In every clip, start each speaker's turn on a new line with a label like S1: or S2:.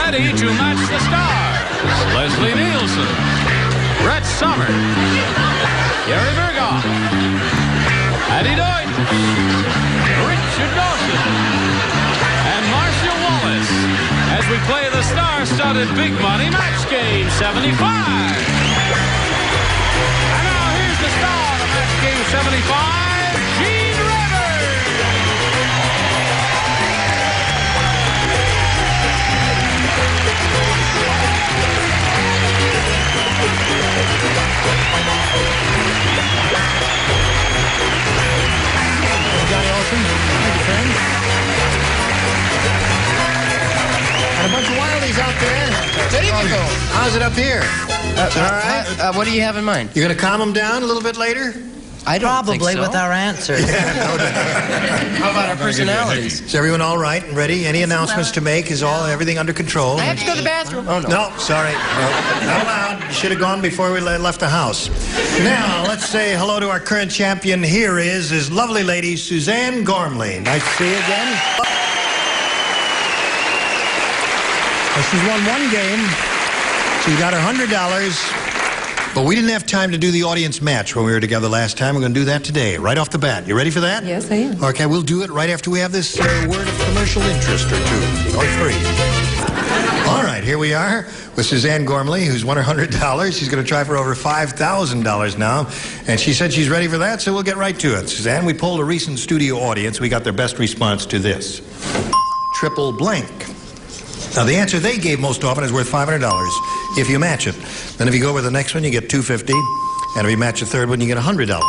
S1: Ready to match the stars. Leslie Nielsen, Brett Sommer, Gary Burghoff, Patti Deutsch, Richard Dawson, and Marcia Wallace as we play the star-studded Big Money Match Game 75. And now here's the star of Match Game 75, Gene Rivers.
S2: Johnny Olsen. Thank you, friend. And a bunch of wildies out there. How's it up here?
S3: All right. What do you have in mind?
S2: You're going to calm them down a little bit later?
S3: I don't
S4: Probably
S3: think so.
S4: with our answers.
S3: How about our personalities?
S2: Is everyone all right and ready? Any announcements to make? Is everything under control?
S3: I have to go to the bathroom. Oh, no.
S2: No, sorry. No, not allowed. You should have gone before we left the house. Now, let's say hello to our current champion. Here is lovely lady, Suzanne Gormley. Nice to see you again. Well, she's won one game. She's got her $100. But we didn't have time to do the audience match when we were together last time. We're going to do that today, right off the bat. You ready for that?
S5: Yes, I am.
S2: Okay, we'll do it right after we have this word of commercial interest or two, or three. All right, here we are with Suzanne Gormley, who's won her $100. She's going to try for over $5,000 now. And she said she's ready for that, so we'll get right to it. Suzanne, we polled a recent studio audience. We got their best response to this. Triple blank. Now, the answer they gave most often is worth $500 if you match it. Then if you go with the next one, you get $250. And if you match the third one, you get $100.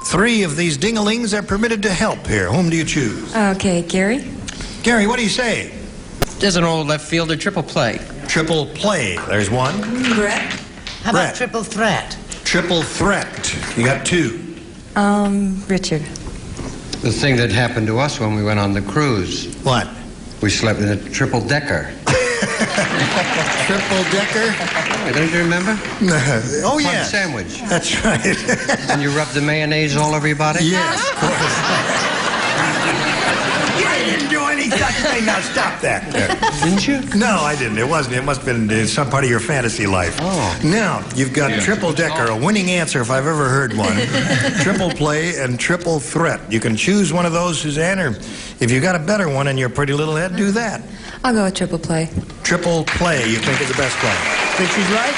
S2: 3 of these ding-a-lings are permitted to help here. Whom do you choose?
S5: Okay, Gary.
S2: Gary, what do you say?
S3: There's an old left fielder triple play.
S2: Triple play. There's one.
S5: Brett.
S4: How
S2: Brett.
S4: about triple threat?
S2: Triple threat. You got 2.
S5: Richard.
S6: The thing that happened to us when we went on the cruise.
S2: What?
S6: We slept in a triple-decker.
S2: Triple-decker?
S6: Oh, don't you remember?
S2: Oh, yes.
S6: Sandwich.
S2: That's right.
S6: And you rubbed the mayonnaise all over your body?
S2: Yes, of course. You didn't do any such thing. Now, stop that.
S6: Didn't you?
S2: No, I didn't. It wasn't. It must have been some part of your fantasy life.
S6: Oh.
S2: Now, you've got triple-decker, a winning answer if I've ever heard one. Triple play and triple threat. You can choose one of those, Suzanne, or if you got a better one in your pretty little head, do that.
S5: I'll go with triple play.
S2: Triple play, you think is the best play. Think she's right?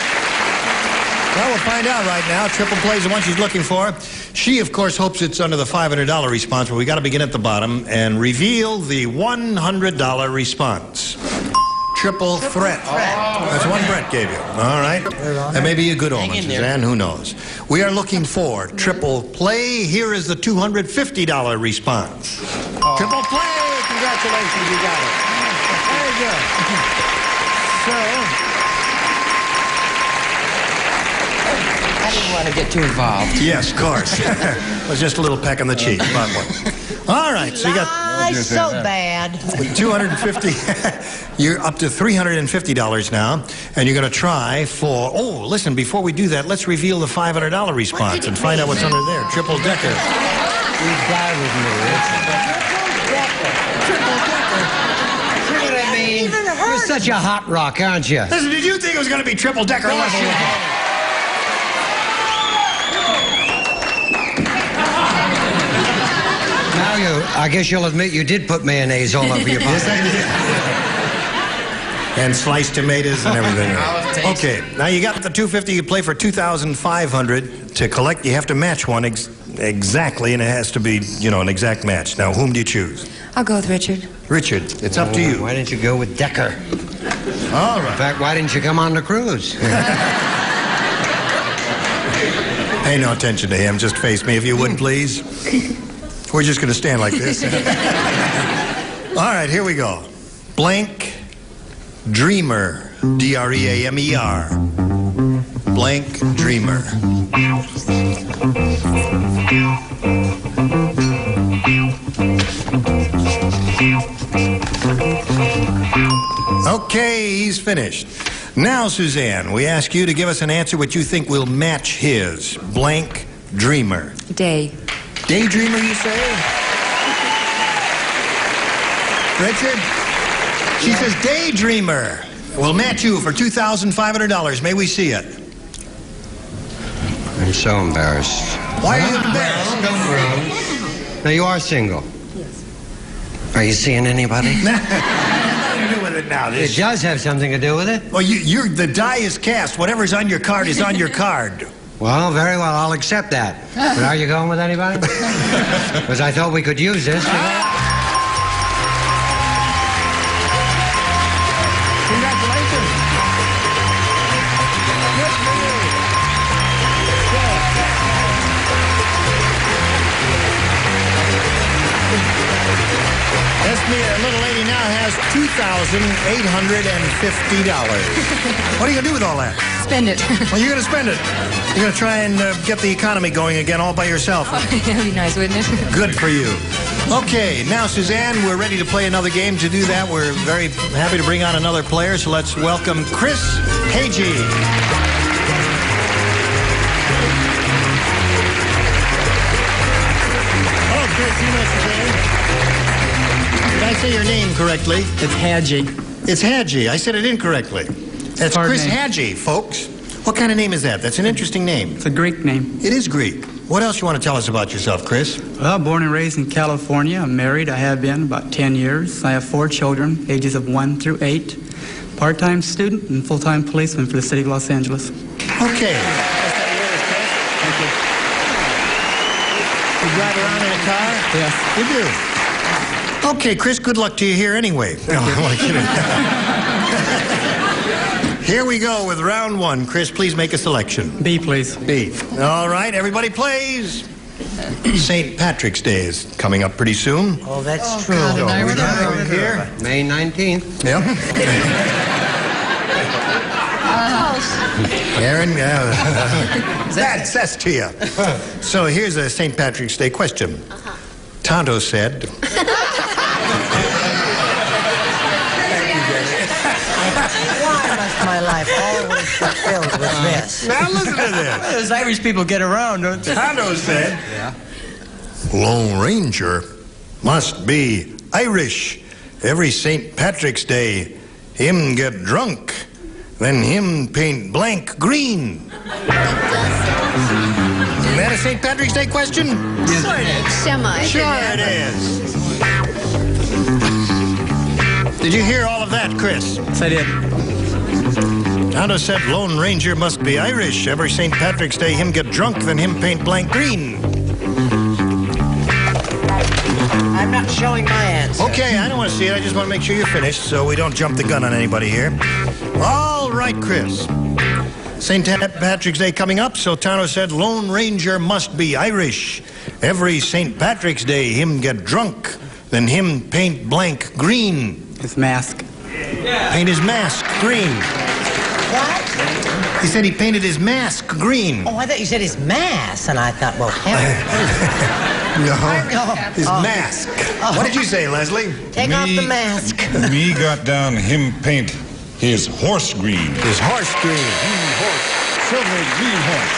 S2: Well, we'll find out right now. Triple play is the one she's looking for. She, of course, hopes it's under the $500 response, but we got to begin at the bottom and reveal the $100 response. Triple threat. That's one Brett gave you. All right. That may be a good omen, Suzanne. Who knows? We are looking for triple play. Here is the $250 response. Triple play. Congratulations, you got it. Very good. So,
S3: I didn't want to get too involved.
S2: yes, of course. It was just a little peck on the cheek. All right, so you got
S4: So bad.
S2: 250. You're up to $350 now, and you're going to try for. Oh, listen! Before we do that, let's reveal the $500 response and find out what's under there. Triple decker.
S6: You die with me,
S2: Triple decker.
S6: See what I mean? You're such a hot rock, aren't you?
S2: Listen, did you think it was going to be triple decker level?
S6: I guess you'll admit you did put mayonnaise all over your body.
S2: Yes, I did. And sliced tomatoes and everything. Okay, now you got the $250. You play for $2,500. To collect, you have to match one exactly, and it has to be, an exact match. Now, whom do you choose?
S5: I'll go with Richard.
S2: Richard, it's up to you.
S6: Why didn't you go with Decker?
S2: All
S6: In
S2: right.
S6: fact, why didn't you come on the cruise?
S2: Pay no attention to him. Just face me, if you would, please. We're just going to stand like this. All right, here we go. Blank Dreamer. D-R-E-A-M-E-R. Blank Dreamer. Okay, he's finished. Now, Suzanne, we ask you to give us an answer which you think will match his. Blank Dreamer.
S5: Day.
S2: Daydreamer, you say? Richard? She says daydreamer. We'll match you for $2,500. May we see it?
S6: I'm so embarrassed.
S2: Why are you embarrassed?
S6: Now, you are single.
S5: Yes.
S6: Are you seeing anybody?
S2: Nothing to do with it now.
S6: It does have something to do with it.
S2: Well, the die is cast. Whatever's on your card is on your card.
S6: Well, very well, I'll accept that. But are you going with anybody? Because I thought we could use this.
S2: Congratulations. Good for you. This little lady now has $2,850. What are you going to do with all that?
S5: Spend it.
S2: Well, you're going to spend it. You're going to try and get the economy going again all by yourself.
S5: That'd be nice, wouldn't it?
S2: Good for you. Okay, now, Suzanne, we're ready to play another game. To do that, we're very happy to bring on another player, so let's welcome Chris Hagee. Hello, Chris. You know Suzanne? Did I say your name correctly?
S7: It's Hadji.
S2: It's Hagee. I said it incorrectly. That's
S7: hard
S2: Chris
S7: name.
S2: Hagee, folks. What kind of name is that? That's an interesting name.
S7: It's a Greek name.
S2: It is Greek. What else you want to tell us about yourself, Chris?
S7: Well, born and raised in California. I'm married. I have been about 10 years. I have 4 children, ages of 1 through 8. Part-time student and full-time policeman for the city of Los Angeles.
S2: Okay. You drive around in a car?
S7: Yes.
S2: You do. Okay, Chris, good luck to you here anyway. No, I'm kidding. Here we go with round 1. Chris, please make a selection.
S7: B, please.
S2: B. All right, everybody plays. St. Patrick's Day is coming up pretty soon.
S4: Oh, that's true.
S2: So we're going here.
S6: May 19th.
S2: Yep. Aaron, that's to you. So here's a St. Patrick's Day question. Tonto said...
S4: Why must my life always be filled with this?
S2: Now listen to this.
S3: Those Irish people get around, don't they?
S2: Tonto said... Lone Ranger must be Irish. Every St. Patrick's Day, him get drunk, then him paint blank green. Isn't that a St. Patrick's Day question?
S8: Semi.
S2: Sure it is. Did you hear all of that, Chris?
S7: Yes, I did.
S2: Tonto said Lone Ranger must be Irish. Every St. Patrick's Day, him get drunk, then him paint blank green.
S4: I'm not showing my answer.
S2: Okay, I don't want to see it. I just want to make sure you're finished so we don't jump the gun on anybody here. All right, Chris. St. Patrick's Day coming up, so Tonto said Lone Ranger must be Irish. Every St. Patrick's Day, him get drunk, then him paint blank green.
S7: His mask.
S2: Paint his mask green.
S4: What?
S2: He said he painted his mask green.
S4: Oh, I thought you said his mask, and I thought, well, hell,
S2: No,
S4: no.
S2: his mask. What did you say, Leslie?
S4: Take off the mask.
S9: Me got down him paint his horse green.
S2: His horse green.
S9: Silver green horse.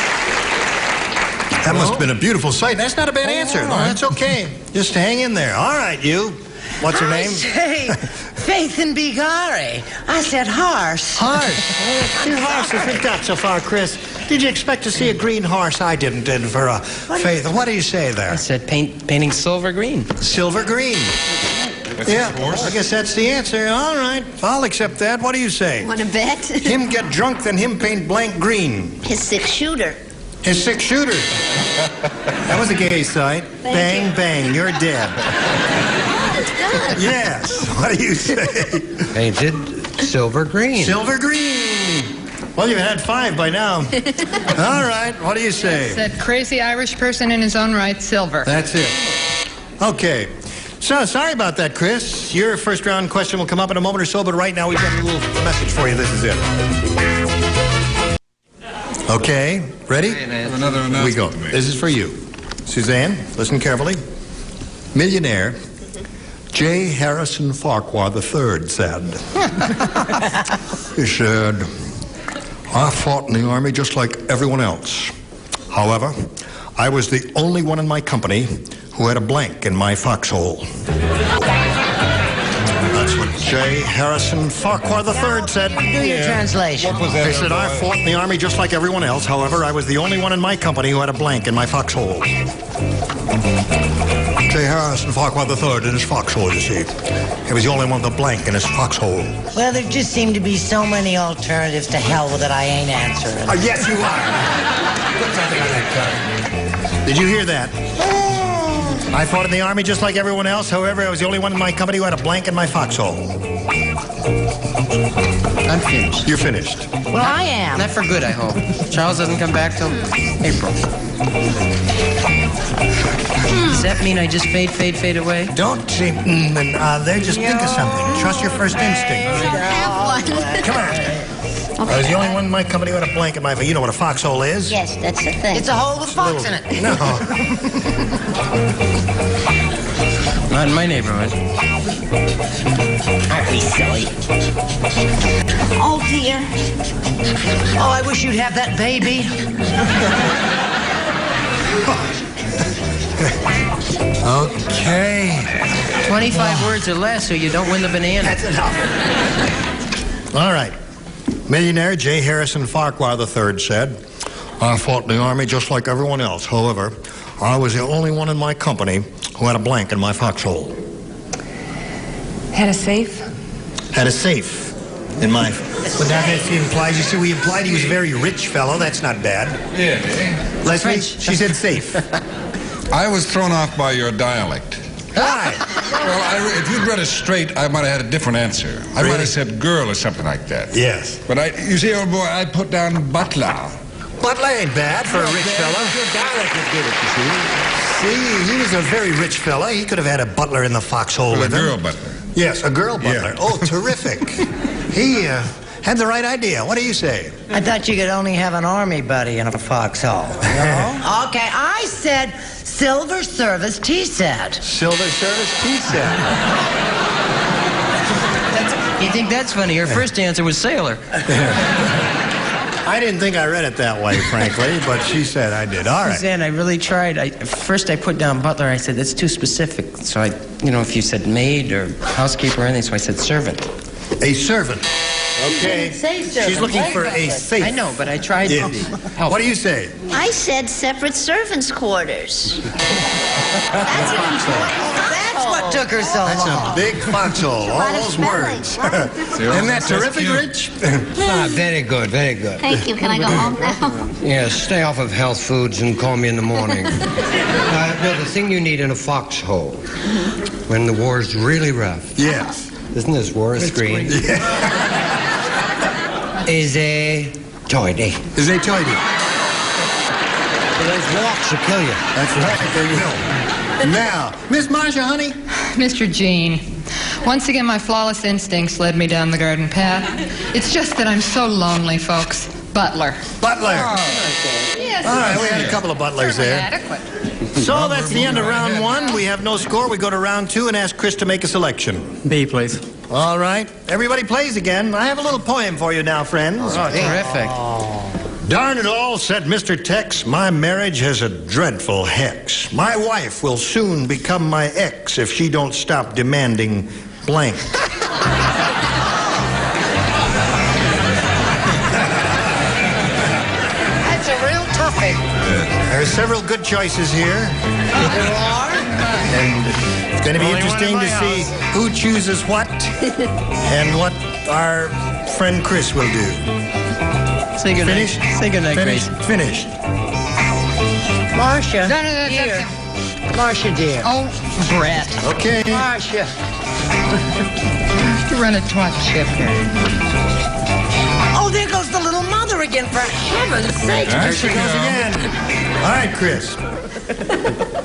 S2: That must have been a beautiful sight. That's not a bad answer. No, that's okay. Just hang in there. All right, you. What's her name?
S4: I say, Faith and Bigari. I said horse.
S2: Horse. 2 horses we've got so far, Chris. Did you expect to see a green horse? I didn't for Faith. What do you say there?
S3: I said painting silver green.
S2: Silver green. Yeah, I guess that's the answer. All right, I'll accept that. What do you say?
S8: Want to bet?
S2: Him get drunk, then him paint blank green.
S8: His 6-shooter.
S2: His 6-shooter. That was a gay sight. Bang, bang, you're dead. Yes. What do you say?
S6: Painted silver green.
S2: Silver green. Well, you've had 5 by now. All right, what do you say?
S10: That crazy Irish person in his own right, silver.
S2: That's it. Okay. So, sorry about that, Chris. Your first round question will come up in a moment or so, but right now we've got a little message for you. This is it. Okay, ready?
S9: Another
S2: Here we go. This is for you. Suzanne, listen carefully. Millionaire J. Harrison Farquhar III said, he said, I fought in the Army just like everyone else. However, I was the only one in my company who had a blank in my foxhole. That's what J. Harrison Farquhar III said...
S4: Do your translation.
S9: What was that?
S2: They said, I fought in the Army just like everyone else. However, I was the only one in my company who had a blank in my foxhole. J. Harrison Farquhar III in his foxhole, you see. He was the only one with a blank in his foxhole.
S4: Well, there just seem to be so many alternatives. To hell with it, I ain't answering.
S2: Yes, you are. Put something on that card. Did you hear that? I fought in the Army just like everyone else. However, I was the only one in my company who had a blank in my foxhole.
S3: I'm finished.
S2: You're finished.
S4: Well, I am.
S3: Not for good, I hope. Charles doesn't come back till April. Does that mean I just fade away?
S2: Don't say, there, just think of something. Trust your first instinct. Come on. I was the only one in my company who had a blank in my... You know what a foxhole is?
S8: Yes, that's the thing.
S4: It's a hole with a fox in it.
S2: No.
S3: Not in my neighborhood.
S4: Aren't we silly?
S8: Oh, dear.
S4: Oh, I wish you'd have that baby.
S2: Okay.
S3: 25 words or less, so you don't win the banana.
S2: That's enough. All right. Millionaire J. Harrison Farquhar III said, I fought in the Army just like everyone else. However, I was the only one in my company who had a blank in my foxhole.
S5: Had a safe?
S2: Had a safe in my... But that implies, you see, we implied he was a very rich fellow. That's not bad.
S9: Yeah.
S2: Leslie, she said safe.
S9: I was thrown off by your dialect.
S2: Why?
S9: Well, if you'd read it straight, I might have had a different answer. I might have said girl or something like that.
S2: Yes.
S9: But you see, old boy, I put down butler.
S2: Butler ain't bad for a rich fellow.
S6: Your dialect would get it, you see.
S2: See, he was a very rich fella. He could have had a butler in the foxhole
S9: Well,
S2: with
S9: a
S2: him.
S9: girl butler.
S2: Yes, a girl butler.
S9: Yeah.
S2: Oh, terrific. He had the right idea. What do you say?
S4: I thought you could only have an army buddy in a foxhole. No? Okay, I said silver service tea set.
S2: Silver service tea set.
S3: You think that's funny? Your first answer was sailor.
S2: I didn't think I read it that way, frankly, but she said I did. All right.
S3: Suzanne, I really tried. First I put down butler. I said, that's too specific. So if you said maid or housekeeper or anything, so I said servant.
S2: A servant. Okay.
S8: Say servant.
S2: She's looking for a safe.
S3: I know, but I tried
S2: Yes.
S3: to be helpful.
S2: What do you say?
S8: I said separate servants' quarters. That's an important
S4: That's what took her so
S2: That's
S4: long.
S2: a big foxhole. All those words. Isn't that terrific, Rich?
S6: Very good, very good.
S8: Thank you. Can I go home now?
S6: Yes, stay off of health foods and call me in the morning. No, the thing you need in a foxhole, when the war's really rough,
S2: Yes.
S6: isn't this war a screen? Is a toity.
S2: Is a tidy.
S6: Those walks will kill you.
S2: That's right. They will. Now, Miss Marcia, honey.
S10: Mr. Gene, once again, my flawless instincts led me down the garden path. It's just that I'm so lonely, folks. Butler.
S2: Butler.
S10: Yes.
S2: All right, we had a couple of butlers there.
S10: Adequate.
S2: So that's the end of round one. We have no score. We go to round two and ask Chris to make a selection.
S7: B, please.
S2: All right. Everybody plays again. I have a little poem for you now, friends.
S3: Oh, terrific.
S2: Darn it all, said Mr. Tex, my marriage has a dreadful hex. My wife will soon become my ex if she don't stop demanding blank.
S4: That's a real toughie.
S2: There are several good choices here.
S4: There are?
S2: And it's going to be interesting to see who chooses what and what our friend Chris will do.
S3: Say good night.
S2: Finished?
S3: Say good night, Grace.
S2: Finished.
S4: Marcia,
S10: No,
S4: dear. Marcia, dear.
S10: Oh, Brett.
S2: Okay.
S4: Marcia.
S10: You run a twat ship here.
S4: Oh, there goes the little mother again, for heaven's sake.
S2: There she goes again. All right, Chris.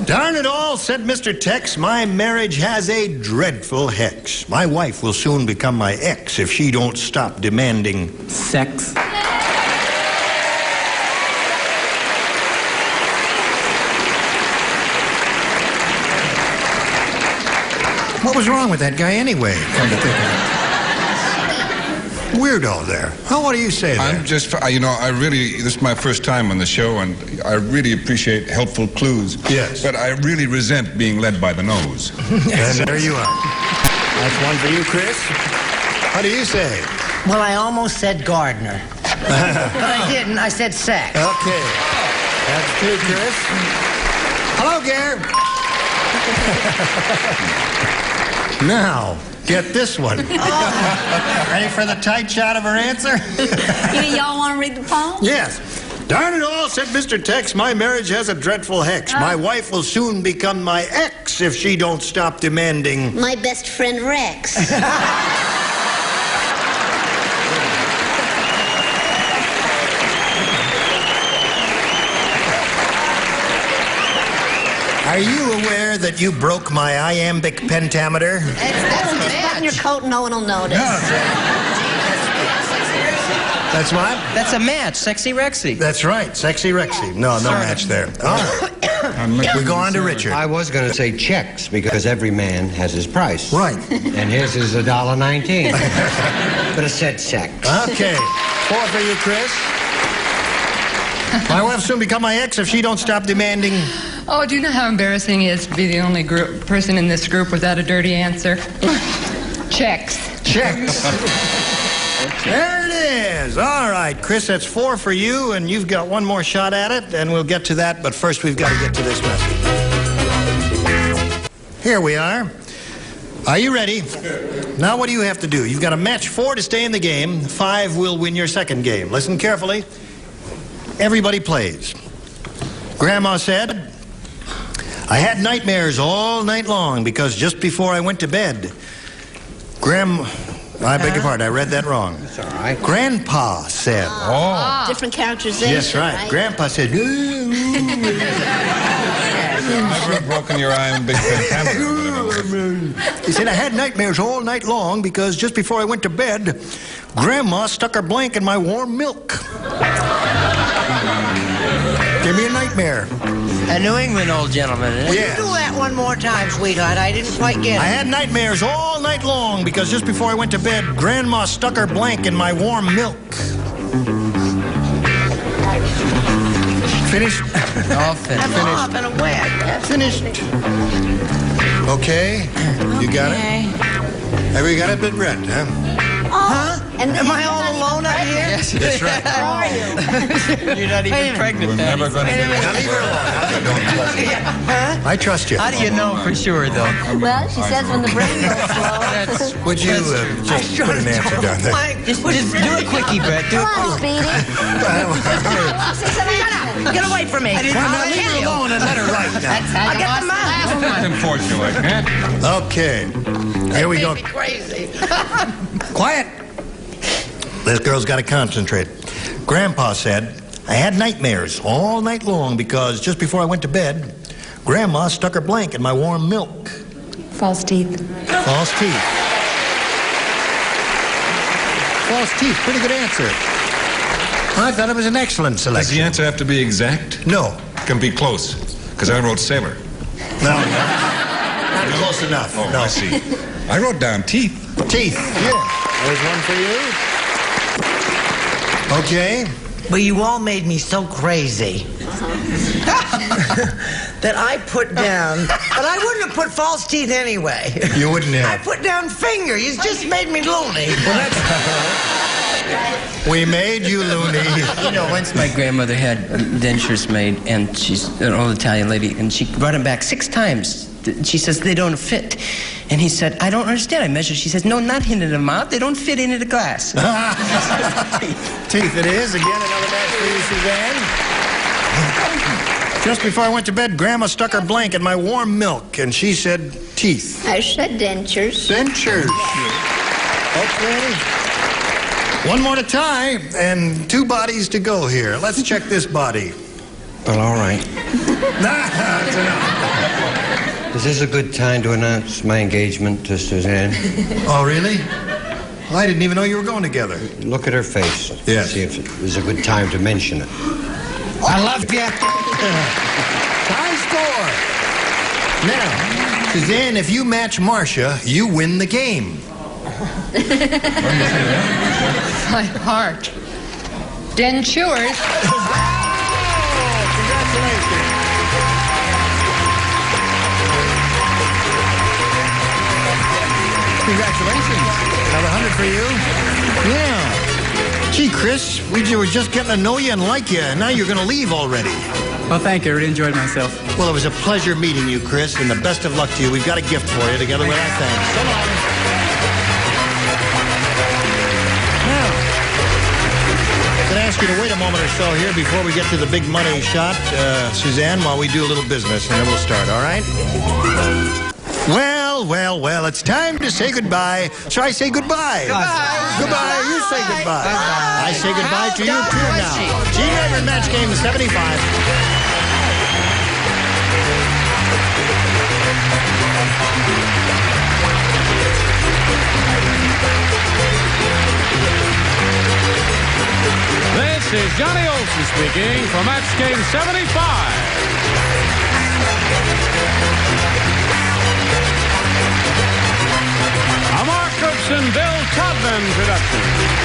S2: Darn it all, said Mr. Tex, my marriage has a dreadful hex. My wife will soon become my ex if she don't stop demanding
S7: Sex.
S2: What was wrong with that guy anyway, come to think of it? Weirdo there. What do you say there?
S9: I'm just, I really, this is my first time on the show, and I really appreciate helpful clues.
S2: Yes.
S9: But I really resent being led by the nose.
S2: And there you are. That's one for you, Chris. What do you say?
S4: Well, I almost said gardener. But I didn't. I said sex.
S2: Okay. That's two, Chris. Hello, Gare. Now, get this one. Ready for the tight shot of her answer?
S8: Y'all want to read the poem?
S2: Yes. Darn it all, said Mr. Tex, my marriage has a dreadful hex. My wife will soon become my ex if she don't stop demanding.
S8: My best friend Rex.
S2: Are you aware that you broke my iambic pentameter?
S8: That's button your coat and no one will notice.
S2: That's what?
S3: That's a match, Sexy Rexy.
S2: That's right, Sexy Rexy. No match there. All right. We go on to Richard.
S6: I was going to say checks because every man has his price.
S2: Right.
S6: And his is $1.19. But it said sex.
S2: Okay. 4 for you, Chris. My wife will soon become my ex if she don't stop demanding.
S10: Oh, do you know how embarrassing it is to be the only person in this group without a dirty answer? Checks.
S2: Checks. There it is. All right, Chris, that's 4 for you, and you've got one more shot at it, and we'll get to that, but first we've got to get to this message. Here we are. Are you ready? Now what do you have to do? You've got to match 4 to stay in the game. 5 will win your second game. Listen carefully. Everybody plays. Grandma said, I had nightmares all night long because just before I went to bed, I beg your pardon, I read that wrong.
S6: That's all right.
S2: Grandpa said.
S8: Oh. Different characterization.
S2: Yes, right. Grandpa said.
S9: Never have broken your iambic pentameter.
S2: He said, I had nightmares all night long because just before I went to bed, Grandma stuck her blank in my warm milk. Give me a nightmare.
S3: A New England old gentleman, isn't it?
S2: Yes.
S4: Do that one more time, sweetheart. I didn't quite get
S2: I
S4: it.
S2: had nightmares all night long because just before I went to bed, Grandma stuck her blank in my warm milk. Finished?
S3: All finished.
S4: I'm off and wet.
S2: Finished. Okay. You got it? Have you got it, Big Red, huh?
S4: Huh? And am I all alone up here?
S3: Yes,
S2: That's right.
S8: How are you?
S3: You're not even pregnant,
S9: We're never going to do
S2: Now leave her alone.
S4: Huh?
S2: I trust you.
S3: How do you know for sure, though?
S8: Well, she says when the brain goes slow.
S2: Would you just put an answer down there?
S3: Just do a quickie, Brett. Do
S8: Come
S3: a
S8: on, Speedy.
S4: Get away from me.
S2: Now leave her alone and let her write now.
S4: I'll get the mouse.
S9: Unfortunately, huh?
S2: Okay. Here we go.
S4: Crazy.
S2: Quiet. This girl's got to concentrate. Grandpa said, I had nightmares all night long because just before I went to bed, Grandma stuck her blank in my warm milk.
S5: False teeth.
S2: False teeth. False teeth. Pretty good answer. I thought it was an excellent
S9: Does
S2: selection.
S9: the answer have to be exact?
S2: No.
S9: It can be close, because I wrote sailor.
S2: No. Not close enough.
S9: Oh,
S2: No.
S9: I see. I wrote down teeth.
S2: Teeth. Yeah. There's one for you. Okay.
S4: Well, you all made me so crazy that I put down, but I wouldn't have put false teeth anyway.
S2: You wouldn't
S4: I
S2: have.
S4: put down finger. You just made me loony.
S2: We made you loony.
S3: You know, once my grandmother had dentures made, and she's an old Italian lady, and she brought them back 6 times. She says, they don't fit. And he said, I don't understand. I measured. She says, no, not into the mouth. They don't fit into the glass.
S2: Teeth it is. Again, another match for you, Suzanne. Just before I went to bed, Grandma stuck her blank in my warm milk, and she said teeth.
S8: I said dentures.
S2: Dentures. Okay. One more to tie, and 2 bodies to go here. Let's check this body.
S6: Well, all right.
S2: That's enough.
S6: Is this a good time to announce my engagement to Suzanne?
S2: Oh, really? I didn't even know you were going together.
S6: Look at her face.
S2: Yes.
S6: See if it was a good time to mention it.
S2: I love you. Tie score. Now, Suzanne, if you match Marcia, you win the game.
S10: My heart. Dentures.
S2: Congratulations. congratulations. Another 100 for you. Yeah. Gee, Chris, we were just getting to know you and like you, and now you're going to leave already.
S7: Well, thank you. I really enjoyed myself.
S2: Well, it was a pleasure meeting you, Chris, and the best of luck to you. We've got a gift for you together with our thanks. So long. Now, I'm going to ask you to wait a moment or so here before we get to the big money shot, Suzanne, while we do a little business, and then we'll start, all right? Well, it's time to say goodbye. So I say goodbye. Goodbye. You say goodbye. I say goodbye to you, too, now. G-Driver Match Game 75.
S1: This is Johnny Olson speaking for Match Game 75. A Mark Crooks and Bill Todman production.